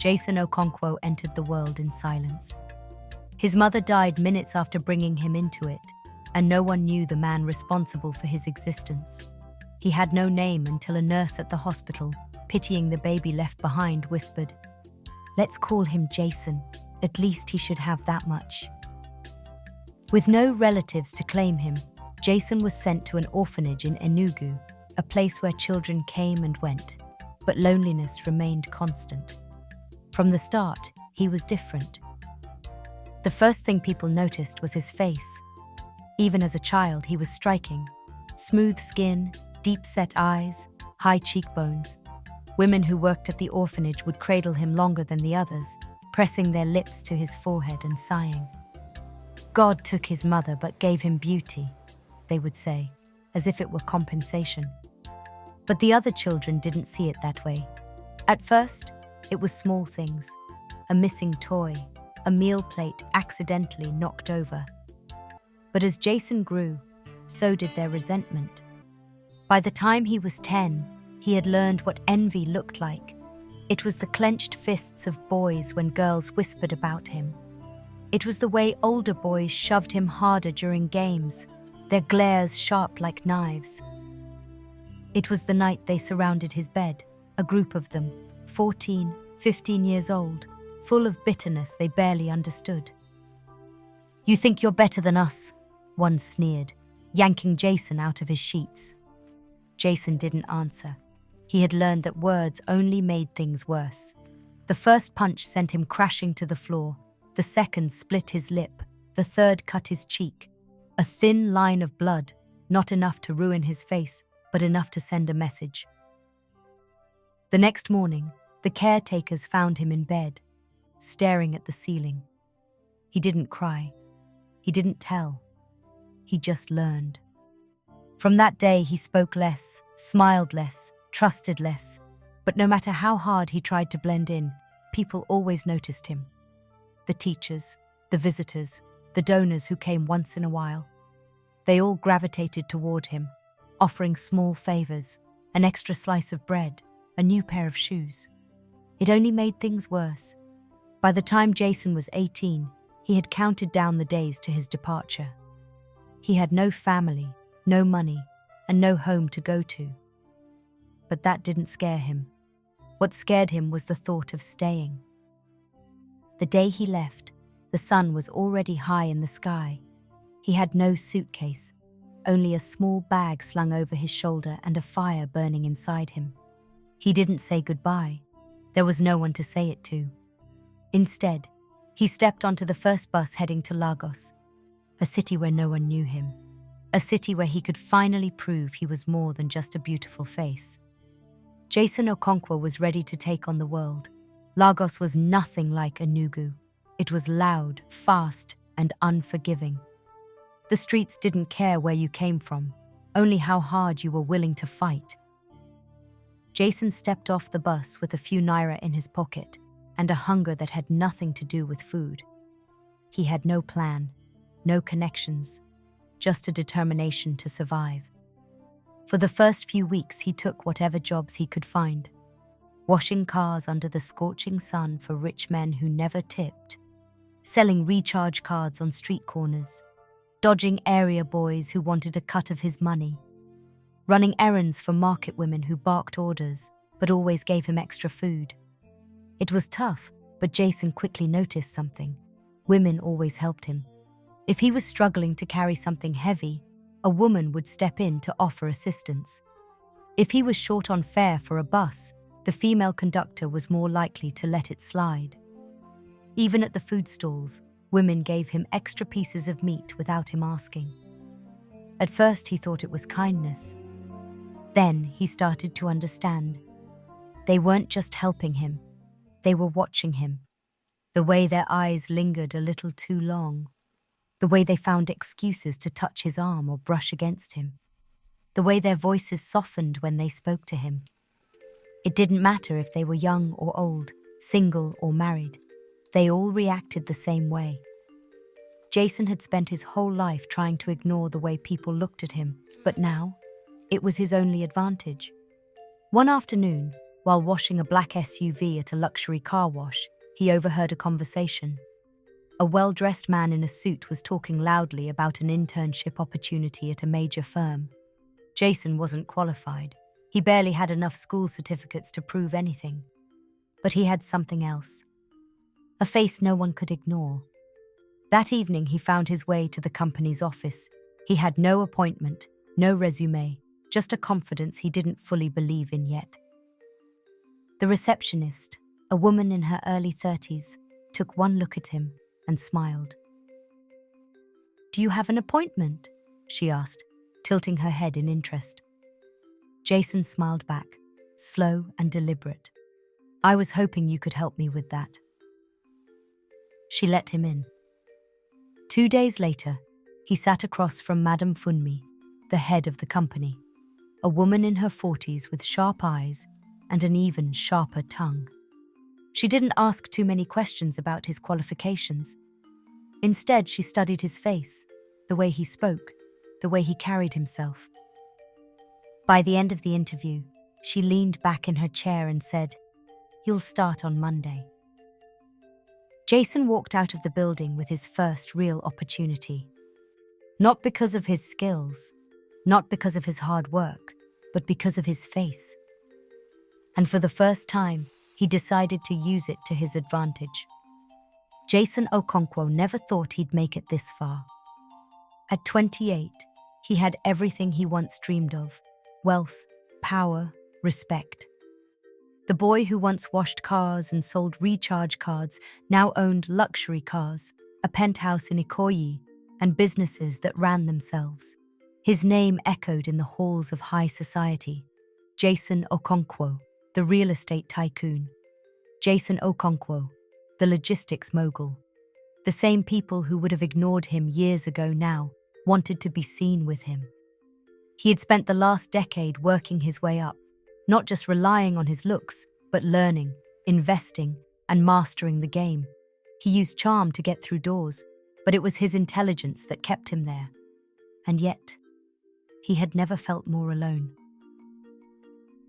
Jason Okonkwo entered the world in silence. His mother died minutes after bringing him into it, and no one knew the man responsible for his existence. He had no name until a nurse at the hospital, pitying the baby left behind, whispered, "Let's call him Jason. At least he should have that much." With no relatives to claim him, Jason was sent to an orphanage in Enugu, a place where children came and went, but loneliness remained constant. From the start, he was different. The first thing people noticed was his face. Even as a child, he was striking. Smooth skin, deep-set eyes, high cheekbones. Women who worked at the orphanage would cradle him longer than the others, pressing their lips to his forehead and sighing. "God took his mother but gave him beauty," they would say, as if it were compensation. But the other children didn't see it that way. At first, it was small things: a missing toy, a meal plate accidentally knocked over. But as Jason grew, so did their resentment. By the time he was 10, he had learned what envy looked like. It was the clenched fists of boys when girls whispered about him. It was the way older boys shoved him harder during games, their glares sharp like knives. It was the night they surrounded his bed, a group of them, 14, 15 years old, full of bitterness they barely understood. "You think you're better than us?" one sneered, yanking Jason out of his sheets. Jason didn't answer. He had learned that words only made things worse. The first punch sent him crashing to the floor. The second split his lip. The third cut his cheek. A thin line of blood, not enough to ruin his face, but enough to send a message. The next morning, the caretakers found him in bed, staring at the ceiling. He didn't cry. He didn't tell. He just learned. From that day, he spoke less, smiled less, trusted less. But no matter how hard he tried to blend in, people always noticed him. The teachers, the visitors, the donors who came once in a while. They all gravitated toward him, offering small favors, an extra slice of bread, a new pair of shoes. It only made things worse. By the time Jason was 18, he had counted down the days to his departure. He had no family, no money, and no home to go to. But that didn't scare him. What scared him was the thought of staying. The day he left, the sun was already high in the sky. He had no suitcase, only a small bag slung over his shoulder and a fire burning inside him. He didn't say goodbye. There was no one to say it to. Instead, he stepped onto the first bus heading to Lagos, a city where no one knew him, a city where he could finally prove he was more than just a beautiful face. Jason Okonkwo was ready to take on the world. Lagos was nothing like Enugu. It was loud, fast, and unforgiving. The streets didn't care where you came from, only how hard you were willing to fight. Jason stepped off the bus with a few naira in his pocket and a hunger that had nothing to do with food. He had no plan, no connections, just a determination to survive. For the first few weeks, he took whatever jobs he could find, washing cars under the scorching sun for rich men who never tipped, selling recharge cards on street corners, dodging area boys who wanted a cut of his money, running errands for market women who barked orders but always gave him extra food. It was tough, but Jason quickly noticed something. Women always helped him. If he was struggling to carry something heavy, a woman would step in to offer assistance. If he was short on fare for a bus, the female conductor was more likely to let it slide. Even at the food stalls, women gave him extra pieces of meat without him asking. At first, he thought it was kindness. Then he started to understand. They weren't just helping him, they were watching him. The way their eyes lingered a little too long. The way they found excuses to touch his arm or brush against him. The way their voices softened when they spoke to him. It didn't matter if they were young or old, single or married. They all reacted the same way. Jason had spent his whole life trying to ignore the way people looked at him, but now, it was his only advantage. One afternoon, while washing a black SUV at a luxury car wash, he overheard a conversation. A well-dressed man in a suit was talking loudly about an internship opportunity at a major firm. Jason wasn't qualified. He barely had enough school certificates to prove anything. But he had something else. A face no one could ignore. That evening, he found his way to the company's office. He had no appointment, no resume, just a confidence he didn't fully believe in yet. The receptionist, a woman in her early 30s, took one look at him and smiled. "Do you have an appointment?" she asked, tilting her head in interest. Jason smiled back, slow and deliberate. "I was hoping you could help me with that." She let him in. 2 days later, he sat across from Madame Funmi, the head of the company, a woman in her 40s with sharp eyes and an even sharper tongue. She didn't ask too many questions about his qualifications. Instead, she studied his face, the way he spoke, the way he carried himself. By the end of the interview, she leaned back in her chair and said, "You'll start on Monday." Jason walked out of the building with his first real opportunity. Not because of his skills, not because of his hard work, but because of his face. And for the first time, he decided to use it to his advantage. Jason Okonkwo never thought he'd make it this far. At 28, he had everything he once dreamed of: wealth, power, respect. The boy who once washed cars and sold recharge cards now owned luxury cars, a penthouse in Ikoyi, and businesses that ran themselves. His name echoed in the halls of high society. Jason Okonkwo, the real estate tycoon. Jason Okonkwo, the logistics mogul. The same people who would have ignored him years ago now wanted to be seen with him. He had spent the last decade working his way up, not just relying on his looks, but learning, investing, and mastering the game. He used charm to get through doors, but it was his intelligence that kept him there. And yet, he had never felt more alone.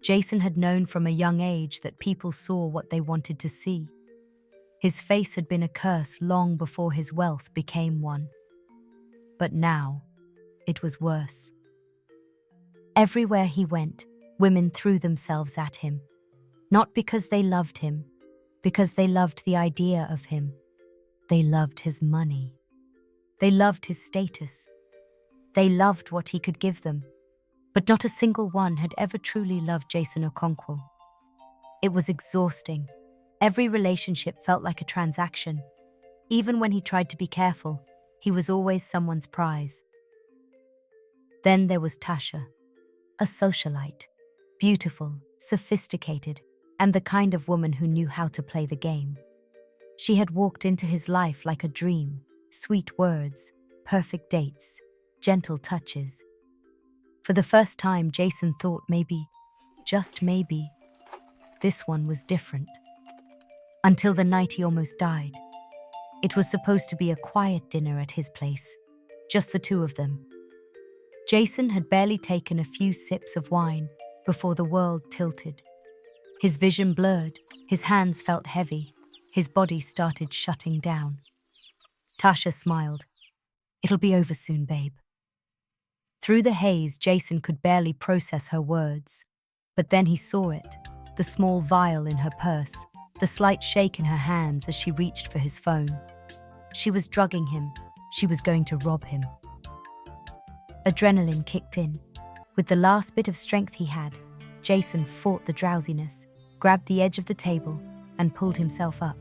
Jason had known from a young age that people saw what they wanted to see. His face had been a curse long before his wealth became one. But now, it was worse. Everywhere he went, women threw themselves at him. Not because they loved him, because they loved the idea of him. They loved his money. They loved his status. They loved what he could give them. But not a single one had ever truly loved Jason Okonkwo. It was exhausting. Every relationship felt like a transaction. Even when he tried to be careful, he was always someone's prize. Then there was Tasha, a socialite, beautiful, sophisticated, and the kind of woman who knew how to play the game. She had walked into his life like a dream, sweet words, perfect dates, gentle touches. For the first time, Jason thought maybe, just maybe, this one was different. Until the night he almost died. It was supposed to be a quiet dinner at his place, just the two of them. Jason had barely taken a few sips of wine before the world tilted. His vision blurred, his hands felt heavy, his body started shutting down. Tasha smiled. "It'll be over soon, babe." Through the haze, Jason could barely process her words. But then he saw it, the small vial in her purse, the slight shake in her hands as she reached for his phone. She was drugging him. She was going to rob him. Adrenaline kicked in. With the last bit of strength he had, Jason fought the drowsiness, grabbed the edge of the table, and pulled himself up.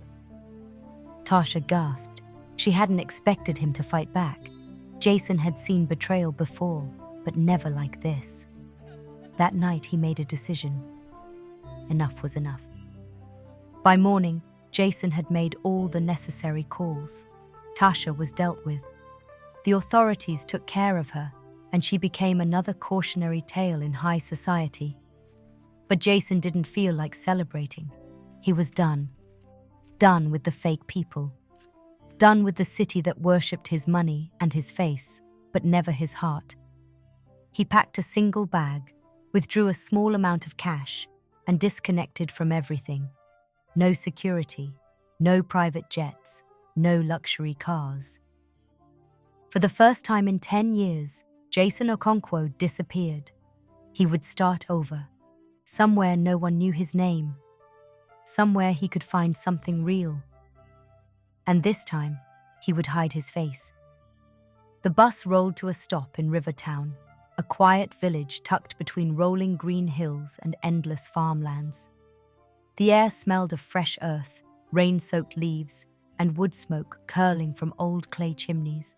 Tasha gasped. She hadn't expected him to fight back. Jason had seen betrayal before, but never like this. That night he made a decision. Enough was enough. By morning, Jason had made all the necessary calls. Tasha was dealt with. The authorities took care of her, and she became another cautionary tale in high society. But Jason didn't feel like celebrating. He was done. Done with the fake people. Done with the city that worshipped his money and his face, but never his heart. He packed a single bag, withdrew a small amount of cash, and disconnected from everything. No security, no private jets, no luxury cars. For the first time in 10 years, Jason Okonkwo disappeared. He would start over. Somewhere no one knew his name. Somewhere he could find something real. And this time, he would hide his face. The bus rolled to a stop in Rivertown, a quiet village tucked between rolling green hills and endless farmlands. The air smelled of fresh earth, rain-soaked leaves, and wood smoke curling from old clay chimneys.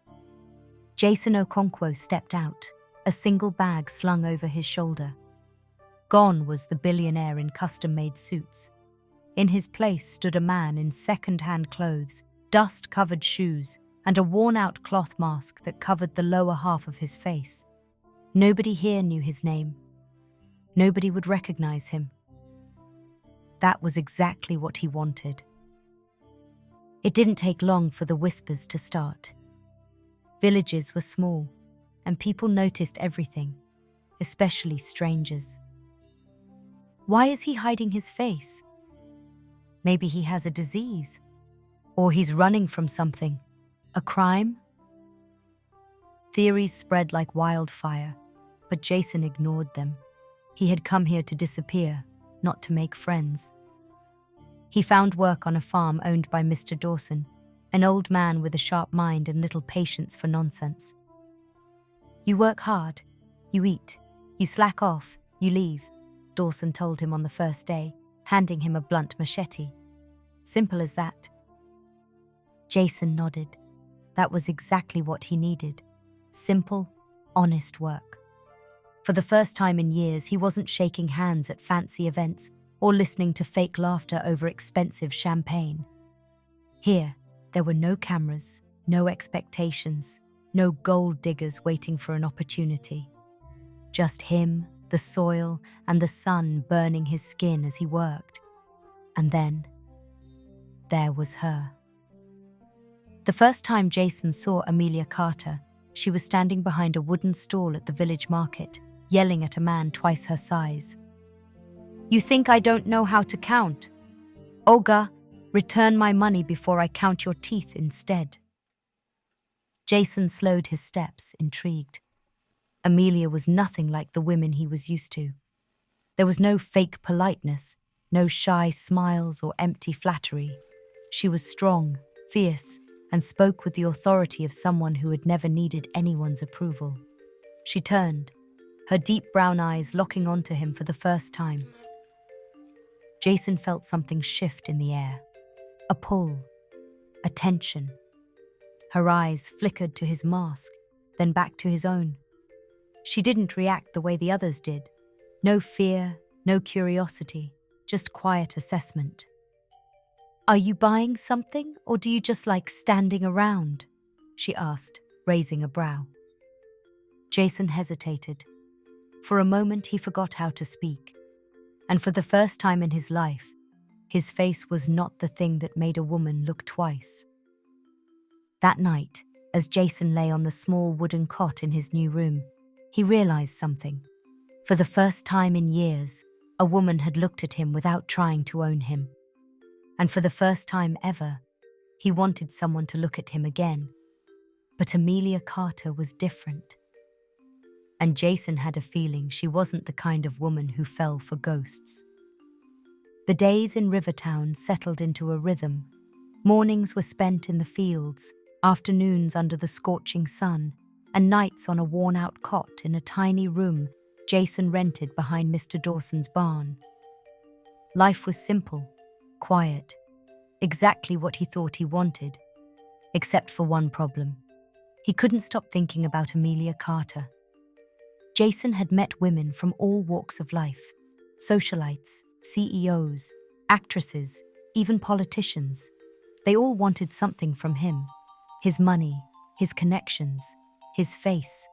Jason Okonkwo stepped out, a single bag slung over his shoulder. Gone was the billionaire in custom-made suits. In his place stood a man in second-hand clothes, dust-covered shoes, and a worn-out cloth mask that covered the lower half of his face. Nobody here knew his name. Nobody would recognize him. That was exactly what he wanted. It didn't take long for the whispers to start. Villages were small, and people noticed everything, especially strangers. Why is he hiding his face? Maybe he has a disease, or he's running from something, a crime? Theories spread like wildfire, but Jason ignored them. He had come here to disappear, not to make friends. He found work on a farm owned by Mr. Dawson, an old man with a sharp mind and little patience for nonsense. "You work hard, you eat, you slack off, you leave," Dawson told him on the first day, handing him a blunt machete. Simple as that. Jason nodded. That was exactly what he needed. Simple, honest work. For the first time in years, he wasn't shaking hands at fancy events or listening to fake laughter over expensive champagne. Here, there were no cameras, no expectations, no gold diggers waiting for an opportunity. Just him, the soil, and the sun burning his skin as he worked. And then, there was her. The first time Jason saw Amelia Carter, she was standing behind a wooden stall at the village market, yelling at a man twice her size. "You think I don't know how to count? Oga, return my money before I count your teeth instead." Jason slowed his steps, intrigued. Amelia was nothing like the women he was used to. There was no fake politeness, no shy smiles or empty flattery. She was strong, fierce, and spoke with the authority of someone who had never needed anyone's approval. She turned, her deep brown eyes locking onto him for the first time. Jason felt something shift in the air. A pull, a tension. Her eyes flickered to his mask, then back to his own. She didn't react the way the others did. No fear, no curiosity, just quiet assessment. "Are you buying something, or do you just like standing around?" she asked, raising a brow. Jason hesitated. For a moment he forgot how to speak. And for the first time in his life, his face was not the thing that made a woman look twice. That night, as Jason lay on the small wooden cot in his new room, he realized something. For the first time in years, a woman had looked at him without trying to own him. And for the first time ever, he wanted someone to look at him again. But Amelia Carter was different. And Jason had a feeling she wasn't the kind of woman who fell for ghosts. The days in Rivertown settled into a rhythm. Mornings were spent in the fields, afternoons under the scorching sun, and nights on a worn-out cot in a tiny room Jason rented behind Mr. Dawson's barn. Life was simple, quiet, exactly what he thought he wanted, except for one problem. He couldn't stop thinking about Amelia Carter. Jason had met women from all walks of life, socialites, CEOs, actresses, even politicians. They all wanted something from him, his money, his connections, his face.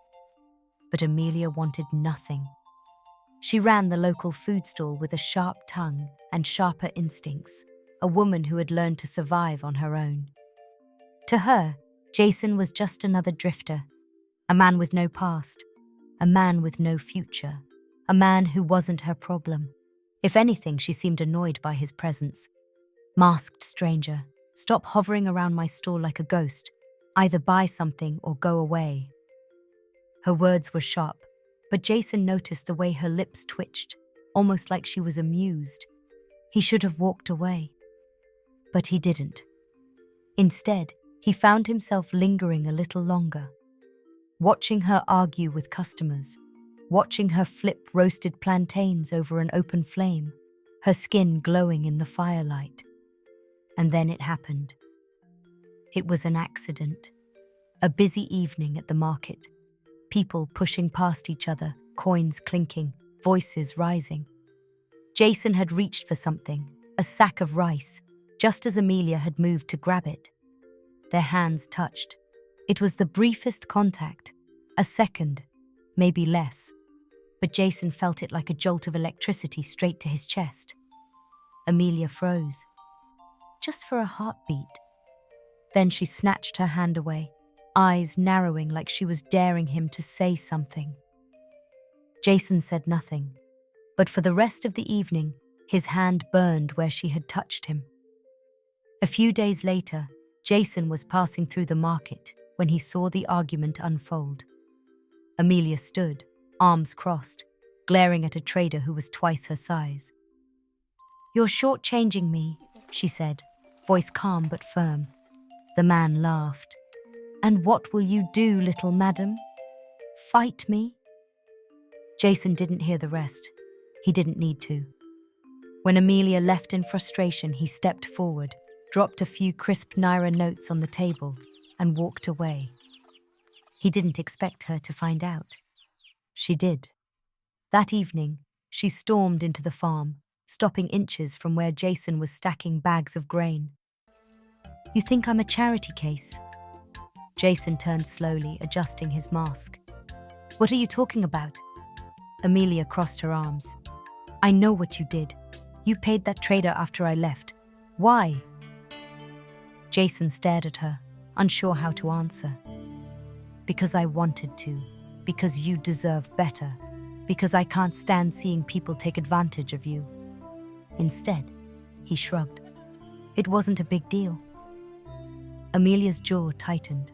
But Amelia wanted nothing. She ran the local food stall with a sharp tongue and sharper instincts, a woman who had learned to survive on her own. To her, Jason was just another drifter, a man with no past, a man with no future, a man who wasn't her problem. If anything, she seemed annoyed by his presence. "Masked stranger, stop hovering around my stall like a ghost. Either buy something or go away." Her words were sharp, but Jason noticed the way her lips twitched, almost like she was amused. He should have walked away, but he didn't. Instead, he found himself lingering a little longer, watching her argue with customers, watching her flip roasted plantains over an open flame, her skin glowing in the firelight. And then it happened. It was an accident. A busy evening at the market. People pushing past each other, coins clinking, voices rising. Jason had reached for something, a sack of rice, just as Amelia had moved to grab it. Their hands touched. It was the briefest contact, a second, maybe less, but Jason felt it like a jolt of electricity straight to his chest. Amelia froze, just for a heartbeat. Then she snatched her hand away, eyes narrowing like she was daring him to say something. Jason said nothing, but for the rest of the evening, his hand burned where she had touched him. A few days later, Jason was passing through the market when he saw the argument unfold. Amelia stood, arms crossed, glaring at a trader who was twice her size. "You're shortchanging me," she said, voice calm but firm. The man laughed. "And what will you do, little madam? Fight me?" Jason didn't hear the rest. He didn't need to. When Amelia left in frustration, he stepped forward, dropped a few crisp naira notes on the table, and walked away. He didn't expect her to find out. She did. That evening, she stormed into the farm, stopping inches from where Jason was stacking bags of grain. "You think I'm a charity case?" Jason turned slowly, adjusting his mask. "What are you talking about?" Amelia crossed her arms. "I know what you did. You paid that trader after I left. Why?" Jason stared at her, unsure how to answer. "Because I wanted to. Because you deserve better. Because I can't stand seeing people take advantage of you." Instead, he shrugged. It wasn't a big deal. Amelia's jaw tightened.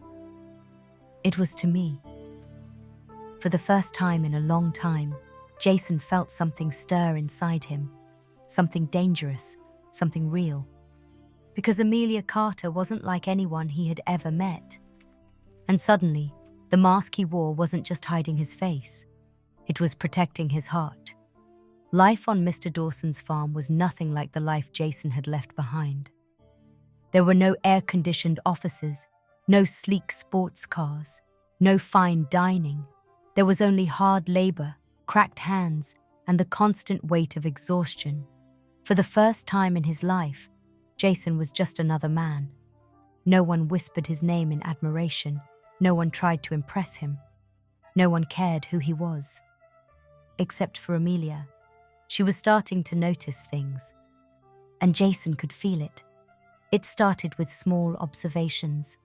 "It was to me." For the first time in a long time, Jason felt something stir inside him. Something dangerous, something real. Because Amelia Carter wasn't like anyone he had ever met. And suddenly, the mask he wore wasn't just hiding his face. It was protecting his heart. Life on Mr. Dawson's farm was nothing like the life Jason had left behind. There were no air-conditioned offices, no sleek sports cars, no fine dining. There was only hard labor, cracked hands, and the constant weight of exhaustion. For the first time in his life, Jason was just another man. No one whispered his name in admiration. No one tried to impress him. No one cared who he was. Except for Amelia. She was starting to notice things. And Jason could feel it. It started with small observations.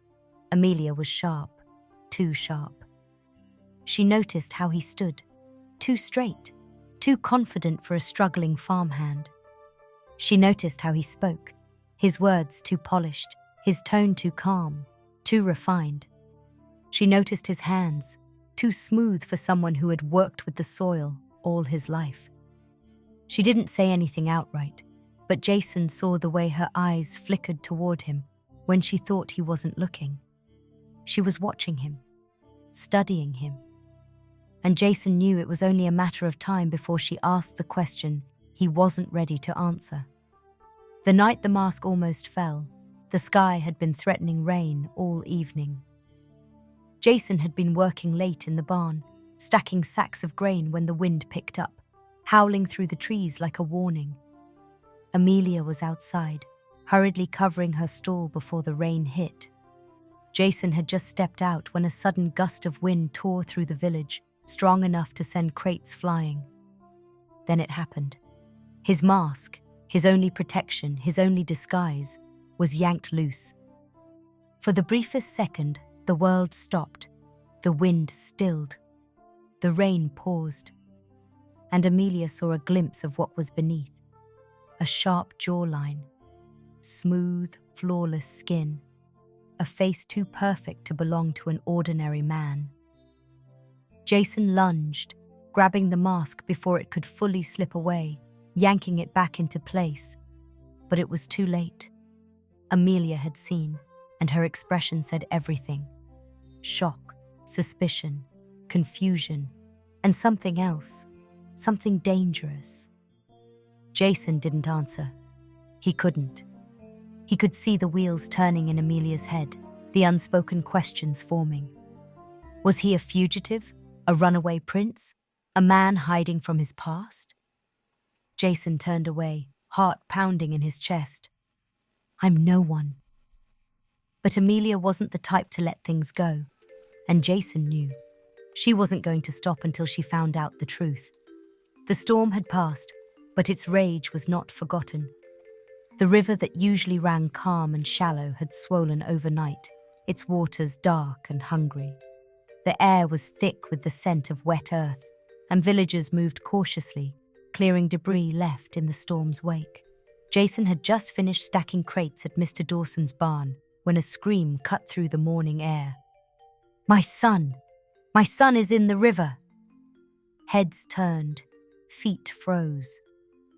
Amelia was sharp, too sharp. She noticed how he stood, too straight, too confident for a struggling farmhand. She noticed how he spoke, his words too polished, his tone too calm, too refined. She noticed his hands, too smooth for someone who had worked with the soil all his life. She didn't say anything outright, but Jason saw the way her eyes flickered toward him when she thought he wasn't looking. She was watching him, studying him. And Jason knew it was only a matter of time before she asked the question he wasn't ready to answer. The night the mask almost fell, the sky had been threatening rain all evening. Jason had been working late in the barn, stacking sacks of grain when the wind picked up, howling through the trees like a warning. Amelia was outside, hurriedly covering her stall before the rain hit. Jason had just stepped out when a sudden gust of wind tore through the village, strong enough to send crates flying. Then it happened. His mask, his only protection, his only disguise, was yanked loose. For the briefest second, the world stopped. The wind stilled. The rain paused. And Amelia saw a glimpse of what was beneath. a sharp jawline, smooth, flawless skin, a face too perfect to belong to an ordinary man. Jason lunged, grabbing the mask before it could fully slip away, yanking it back into place. But it was too late. Amelia had seen, and her expression said everything. Shock, suspicion, confusion, and something else, something dangerous. Jason didn't answer. He couldn't. He could see the wheels turning in Amelia's head, the unspoken questions forming. Was he a fugitive, a runaway prince, a man hiding from his past? Jason turned away, heart pounding in his chest. I'm no one. But Amelia wasn't the type to let things go, and Jason knew. She wasn't going to stop until she found out the truth. The storm had passed, but its rage was not forgotten. The river that usually ran calm and shallow had swollen overnight, its waters dark and hungry. The air was thick with the scent of wet earth, and villagers moved cautiously, clearing debris left in the storm's wake. Jason had just finished stacking crates at Mr. Dawson's barn when a scream cut through the morning air. My son! My son is in the river! Heads turned, feet froze.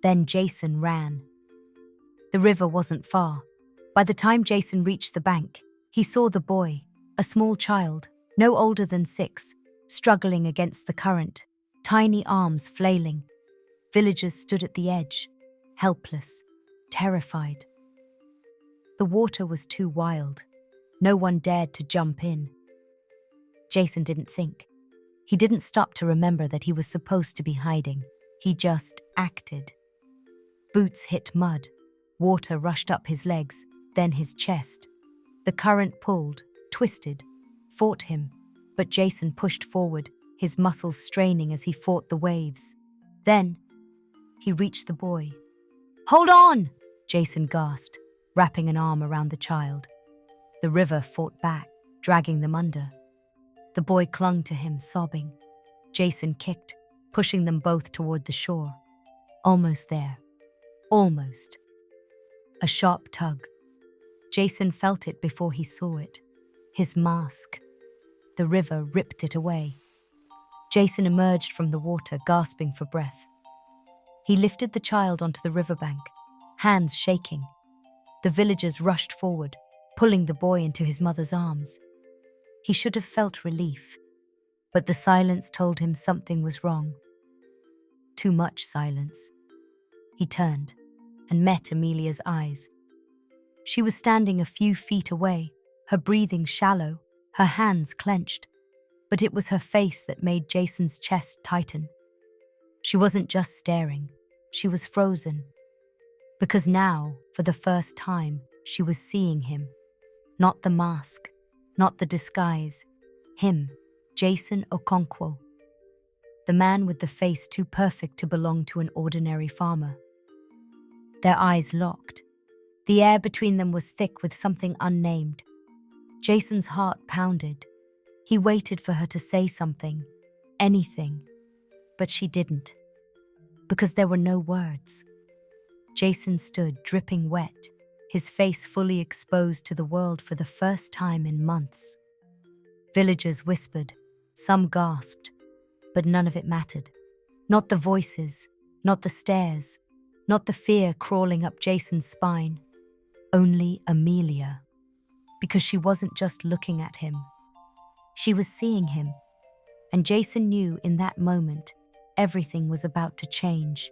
Then Jason ran. The river wasn't far. By the time Jason reached the bank, he saw the boy, a small child, no older than 6, struggling against the current, tiny arms flailing. Villagers stood at the edge, helpless, terrified. The water was too wild. No one dared to jump in. Jason didn't think. He didn't stop to remember that he was supposed to be hiding. He just acted. Boots hit mud. Water rushed up his legs, then his chest. The current pulled, twisted, fought him, but Jason pushed forward, his muscles straining as he fought the waves. Then, he reached the boy. Hold on! Jason gasped, wrapping an arm around the child. The river fought back, dragging them under. The boy clung to him, sobbing. Jason kicked, pushing them both toward the shore. Almost there. Almost. A sharp tug. Jason felt it before he saw it. His mask. The river ripped it away. Jason emerged from the water, gasping for breath. He lifted the child onto the riverbank, hands shaking. The villagers rushed forward, pulling the boy into his mother's arms. He should have felt relief, but the silence told him something was wrong. Too much silence. He turned and met Amelia's eyes. She was standing a few feet away, her breathing shallow, her hands clenched, but it was her face that made Jason's chest tighten. She wasn't just staring, she was frozen. Because now, for the first time, she was seeing him. Not the mask, not the disguise. Him, Jason Okonkwo. The man with the face too perfect to belong to an ordinary farmer. Their eyes locked. The air between them was thick with something unnamed. Jason's heart pounded. He waited for her to say something, anything, but she didn't. Because there were no words. Jason stood, dripping wet, his face fully exposed to the world for the first time in months. Villagers whispered, some gasped, but none of it mattered. Not the voices, not the stares, not the fear crawling up Jason's spine. Only Amelia. Because she wasn't just looking at him. She was seeing him. And Jason knew in that moment, everything was about to change.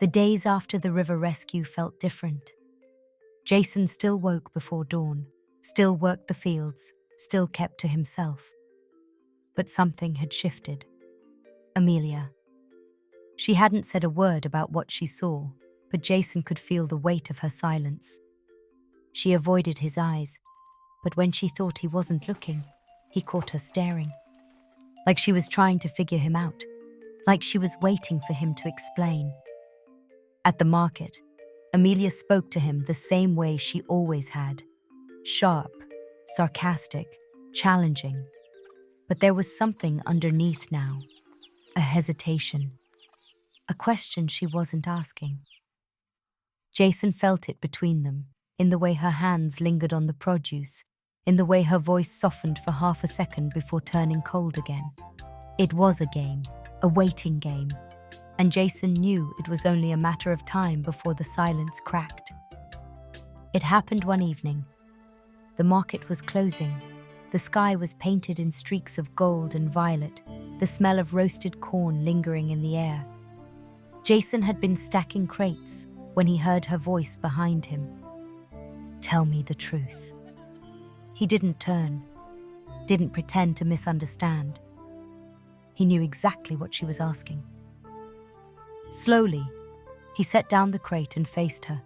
The days after the river rescue felt different. Jason still woke before dawn, still worked the fields, still kept to himself. But something had shifted. Amelia. She hadn't said a word about what she saw, but Jason could feel the weight of her silence. She avoided his eyes, but when she thought he wasn't looking, he caught her staring. Like she was trying to figure him out, like she was waiting for him to explain. At the market, Amelia spoke to him the same way she always had. Sharp, sarcastic, challenging. But there was something underneath now. A hesitation. A question she wasn't asking. Jason felt it between them, in the way her hands lingered on the produce, in the way her voice softened for half a second before turning cold again. It was a game, a waiting game, and Jason knew it was only a matter of time before the silence cracked. It happened one evening. The market was closing. The sky was painted in streaks of gold and violet, the smell of roasted corn lingering in the air. Jason had been stacking crates when he heard her voice behind him. "Tell me the truth." He didn't turn, didn't pretend to misunderstand. He knew exactly what she was asking. Slowly, he set down the crate and faced her.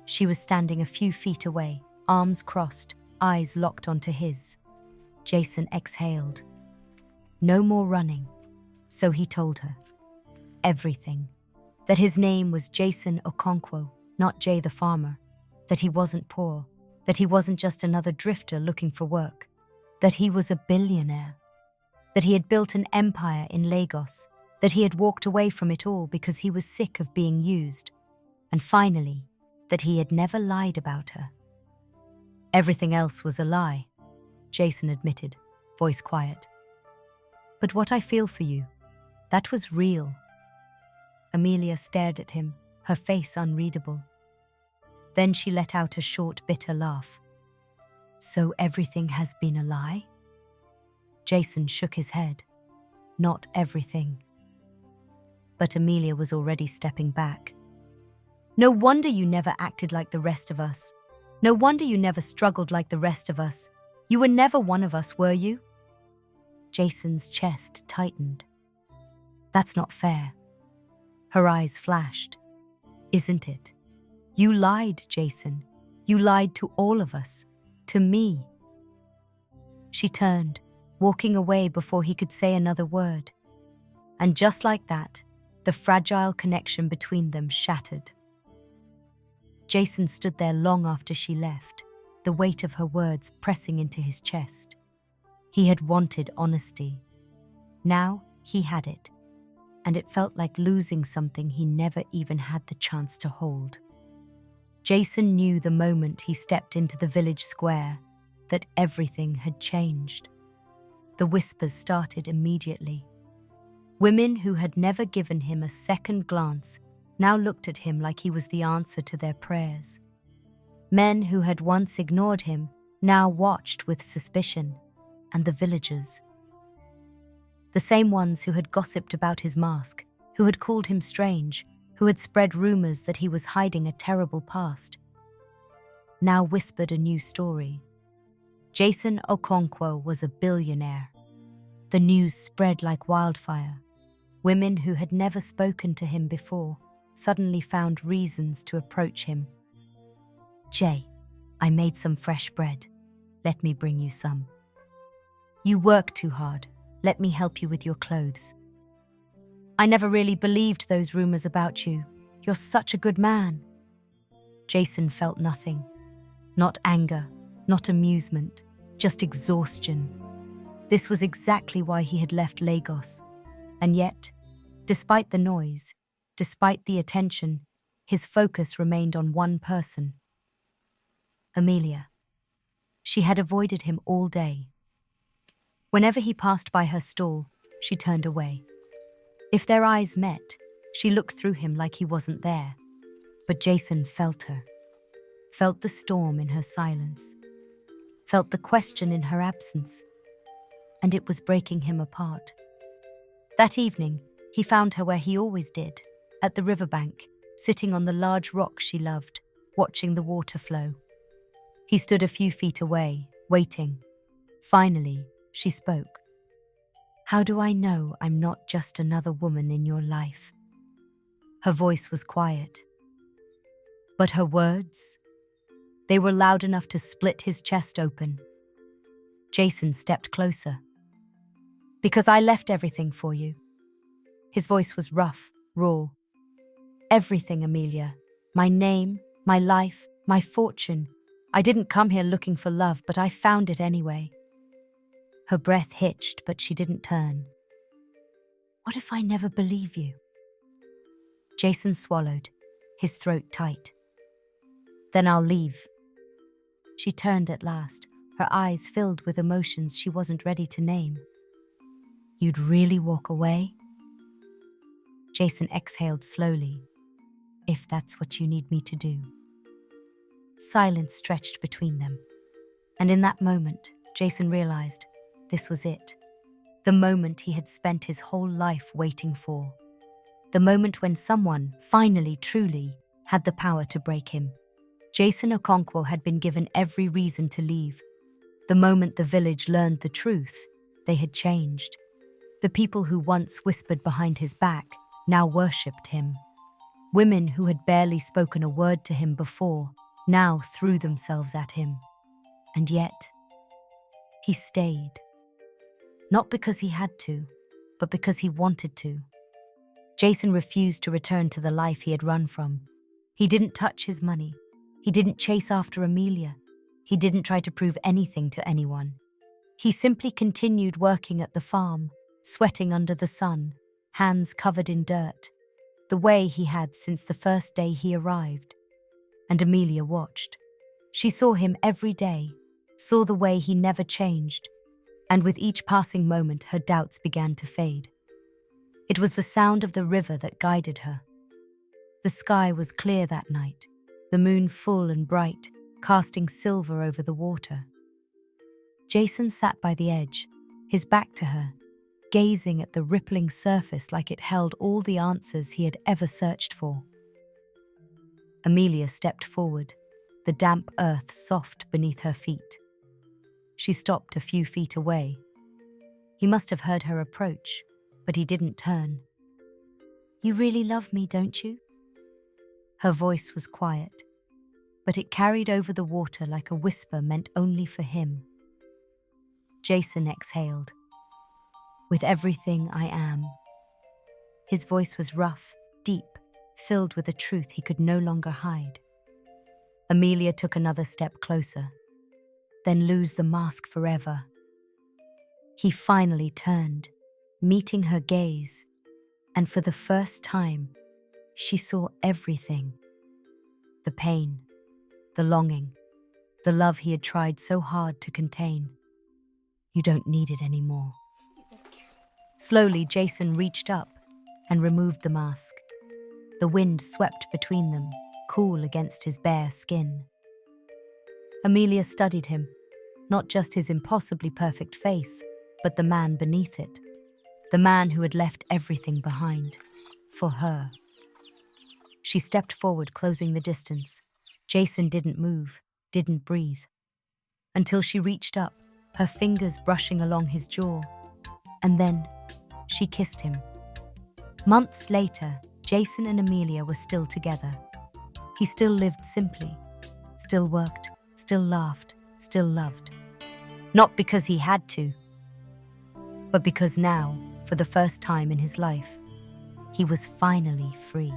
She was standing a few feet away, arms crossed, eyes locked onto his. Jason exhaled. No more running, so he told her. Everything. That his name was Jason Okonkwo, not Jay the farmer. That he wasn't poor. That he wasn't just another drifter looking for work. That he was a billionaire. That he had built an empire in Lagos. That he had walked away from it all because he was sick of being used. And finally, that he had never lied about her. Everything else was a lie, Jason admitted, voice quiet. But what I feel for you, that was real. Amelia stared at him, her face unreadable. Then she let out a short, bitter laugh. So everything has been a lie? Jason shook his head. Not everything. But Amelia was already stepping back. No wonder you never acted like the rest of us. No wonder you never struggled like the rest of us. You were never one of us, were you? Jason's chest tightened. That's not fair. Her eyes flashed. Isn't it? You lied, Jason. You lied to all of us. To me. She turned, walking away before he could say another word. And just like that, the fragile connection between them shattered. Jason stood there long after she left, the weight of her words pressing into his chest. He had wanted honesty. Now he had it, and it felt like losing something he never even had the chance to hold. Jason knew the moment he stepped into the village square that everything had changed. The whispers started immediately. Women who had never given him a second glance now looked at him like he was the answer to their prayers. Men who had once ignored him now watched with suspicion, and the villagers. The same ones who had gossiped about his mask, who had called him strange, who had spread rumors that he was hiding a terrible past, now whispered a new story. Jason Okonkwo was a billionaire. The news spread like wildfire. Women who had never spoken to him before suddenly found reasons to approach him. Jay, I made some fresh bread. Let me bring you some. You work too hard. Let me help you with your clothes. I never really believed those rumors about you. You're such a good man. Jason felt nothing. Not anger, not amusement, just exhaustion. This was exactly why he had left Lagos. And yet, despite the noise, despite the attention, his focus remained on one person. Amelia. She had avoided him all day. Whenever he passed by her stall, she turned away. If their eyes met, she looked through him like he wasn't there. But Jason felt her. Felt the storm in her silence. Felt the question in her absence. And it was breaking him apart. That evening, he found her where he always did, at the riverbank, sitting on the large rock she loved, watching the water flow. He stood a few feet away, waiting. Finally, she spoke. How do I know I'm not just another woman in your life? Her voice was quiet. But her words? They were loud enough to split his chest open. Jason stepped closer. Because I left everything for you. His voice was rough, raw. Everything, Amelia. My name, my life, my fortune. I didn't come here looking for love, but I found it anyway. Her breath hitched, but she didn't turn. What if I never believe you? Jason swallowed. his throat tight. "Then I'll leave." She turned at last, her eyes filled with emotions she wasn't ready to name. "You'd really walk away?" Jason exhaled slowly. "If that's what you need me to do." Silence stretched between them. And in that moment, Jason realized this was it. The moment he had spent his whole life waiting for. The moment when someone, finally, truly, had the power to break him. Jason Okonkwo had been given every reason to leave. The moment the village learned the truth, they had changed. The people who once whispered behind his back now worshipped him. Women who had barely spoken a word to him before now threw themselves at him. And yet, he stayed. Not because he had to, but because he wanted to. Jason refused to return to the life he had run from. He didn't touch his money. He didn't chase after Amelia. He didn't try to prove anything to anyone. He simply continued working at the farm, sweating under the sun, hands covered in dirt, the way he had since the first day he arrived. And Amelia watched. She saw him every day, saw the way he never changed, and with each passing moment her doubts began to fade. It was the sound of the river that guided her. The sky was clear that night, the moon full and bright, casting silver over the water. Jason sat by the edge, his back to her, gazing at the rippling surface like it held all the answers he had ever searched for. Amelia stepped forward, the damp earth soft beneath her feet. She stopped a few feet away. He must have heard her approach, but he didn't turn. "You really love me, don't you?" Her voice was quiet, but it carried over the water like a whisper meant only for him. Jason exhaled. "With everything I am." His voice was rough, deep, filled with a truth he could no longer hide. Amelia took another step closer, then lose the mask forever. He finally turned, meeting her gaze, and for the first time, she saw everything. The pain, the longing, the love he had tried so hard to contain. "You don't need it anymore." Slowly, Jason reached up and removed the mask. The wind swept between them, cool against his bare skin. Amelia studied him, not just his impossibly perfect face, but the man beneath it. The man who had left everything behind, for her. She stepped forward, closing the distance. Jason didn't move, didn't breathe. Until she reached up, her fingers brushing along his jaw. And then, she kissed him. Months later, Jason and Amelia were still together. He still lived simply, still worked, still laughed, still loved. Not because he had to, but because now, for the first time in his life, he was finally free.